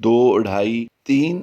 2, 2.5, 3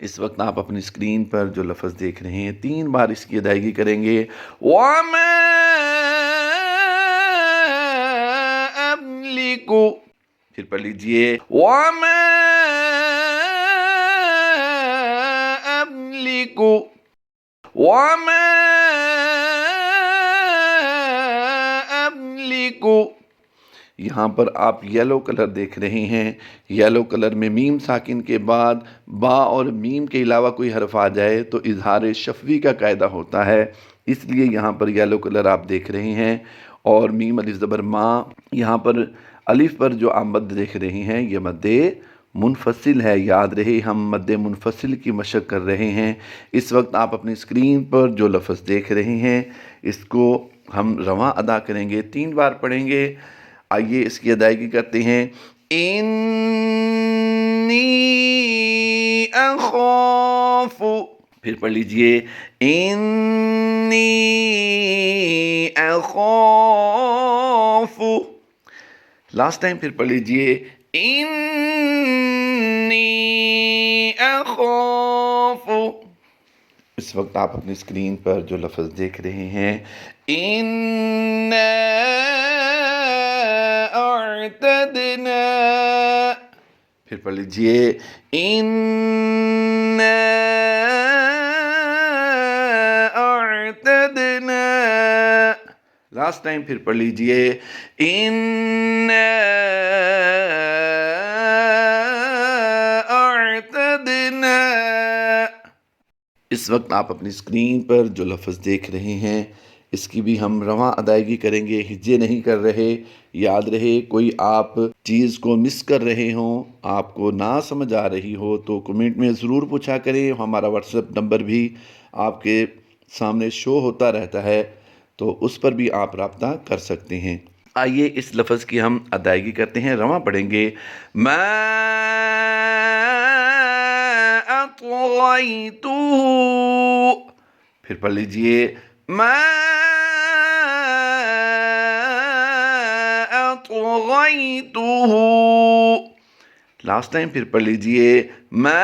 اس وقت آپ اپنی اسکرین پر جو لفظ دیکھ رہے ہیں 3 بار اس کی ادائیگی کریں گے. وَمَا أَمْلِكُ. پھر پڑھ لیجئے وَمَا أَمْلِكُ. وَمَا أَمْلِكُ. یہاں پر آپ یلو کلر دیکھ رہے ہیں. یلو کلر میں میم ساکن کے بعد با اور میم کے علاوہ کوئی حرف آ جائے تو اظہار شفوی کا قاعدہ ہوتا ہے، اس لیے یہاں پر یلو کلر آپ دیکھ رہے ہیں. اور میم الف زبر ما، یہاں پر الف پر جو آپ مد دیکھ رہے ہیں یہ مد منفصل ہے. یاد رہے ہم مد منفصل کی مشق کر رہے ہیں. اس وقت آپ اپنی اسکرین پر جو لفظ دیکھ رہے ہیں اس کو ہم رواں ادا کریں گے، 3 بار پڑھیں گے. آئیے اس کی ادائیگی کرتے ہیں. انی اخاف. پھر پڑھ لیجئے انی اخاف. لاسٹ ٹائم پھر پڑھ لیجئے انی اخاف. اس وقت آپ اپنی اسکرین پر جو لفظ دیکھ رہے ہیں اعتدنا. پھر پڑھ لیجئے اعتدنا. لاسٹ ٹائم پھر پڑھ لیجئے اعتدنا. اس وقت آپ اپنی اسکرین پر جو لفظ دیکھ رہے ہیں اس کی بھی ہم رواں ادائیگی کریں گے، ہجے نہیں کر رہے. یاد رہے کوئی آپ چیز کو مس کر رہے ہوں، آپ کو نہ سمجھ آ رہی ہو تو کمنٹ میں ضرور پوچھا کریں. ہمارا واٹس ایپ نمبر بھی آپ کے سامنے شو ہوتا رہتا ہے تو اس پر بھی آپ رابطہ کر سکتے ہیں. آئیے اس لفظ کی ہم ادائیگی کرتے ہیں، رواں پڑھیں گے. ما اطغیتہ. پھر پڑھ لیجئے ما اطغیتہ. لاسٹ ٹائم پھر پڑھ لیجئے ما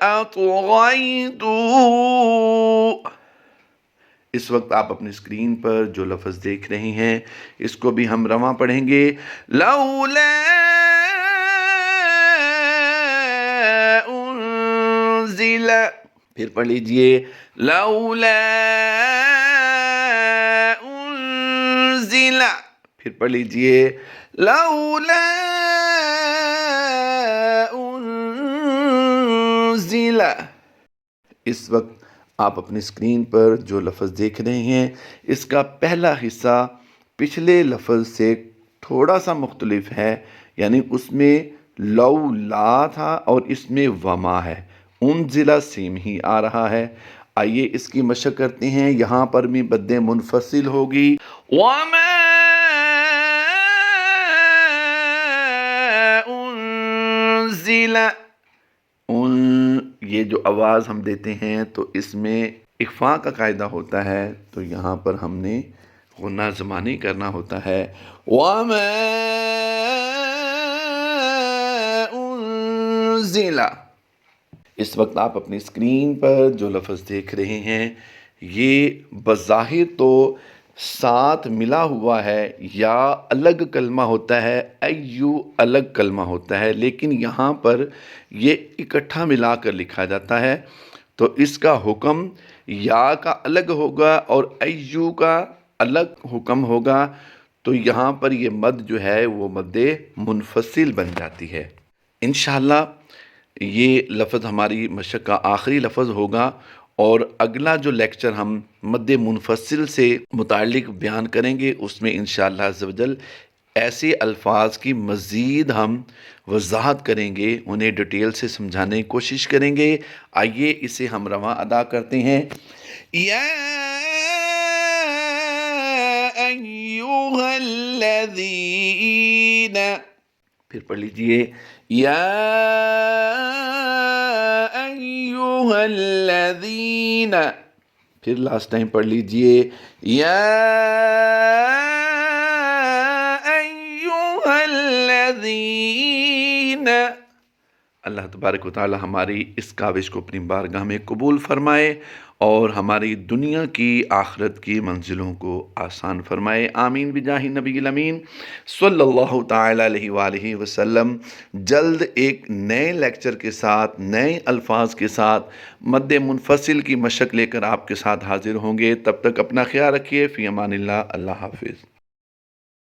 اطغیتہ. اس وقت آپ اپنی اسکرین پر جو لفظ دیکھ رہے ہیں اس کو بھی ہم رواں پڑھیں گے. لولا انزل. پھر پڑھ لیجئے لولا انزل. پھر پڑھ لیجئے لولا انزل. اس وقت آپ اپنی اسکرین پر جو لفظ دیکھ رہے ہیں اس کا پہلا حصہ پچھلے لفظ سے تھوڑا سا مختلف ہے، یعنی اس میں لولا تھا اور اس میں وما ہے. انزلہ سیم ہی آ رہا ہے. آئیے اس کی مشق کرتے ہیں. یہاں پر بھی مد منفصل ہوگی. وما انزل. یہ جو آواز ہم دیتے ہیں تو اس میں اخفاء کا قاعدہ ہوتا ہے، تو یہاں پر ہم نے غنہ زمانی کرنا ہوتا ہے. وَمَا أُنزِلَ. اس وقت آپ اپنی اسکرین پر جو لفظ دیکھ رہے ہیں یہ بظاہر تو ساتھ ملا ہوا ہے، یا الگ کلمہ ہوتا ہے، ایو الگ کلمہ ہوتا ہے، لیکن یہاں پر یہ اکٹھا ملا کر لکھا جاتا ہے. تو اس کا حکم یا کا الگ ہوگا اور ایو کا الگ حکم ہوگا. تو یہاں پر یہ مد جو ہے وہ مد منفصل بن جاتی ہے. انشاءاللہ یہ لفظ ہماری مشق کا آخری لفظ ہوگا، اور اگلا جو لیکچر ہم مد منفصل سے متعلق بیان کریں گے اس میں انشاءاللہ عز و جل ایسے الفاظ کی مزید ہم وضاحت کریں گے، انہیں ڈیٹیل سے سمجھانے کی کوشش کریں گے. آئیے اسے ہم رواں ادا کرتے ہیں. یا ایھا الذین. پھر پڑھ لیجئے یا ایھا الذین. پھر لاسٹ ٹائم پڑھ لیجئے یا ایھا الذین. اللہ تبارک و تعالی ہماری اس کاوش کو اپنی بارگاہ میں قبول فرمائے اور ہماری دنیا کی آخرت کی منزلوں کو آسان فرمائے، آمین بجاہ نبی الامین صلی اللہ تعالی علیہ وآلہ وسلم۔ جلد ایک نئے لیکچر کے ساتھ، نئے الفاظ کے ساتھ، مد منفصل کی مشق لے کر آپ کے ساتھ حاضر ہوں گے۔ تب تک اپنا خیال رکھیے، فی امان اللہ، اللہ حافظ۔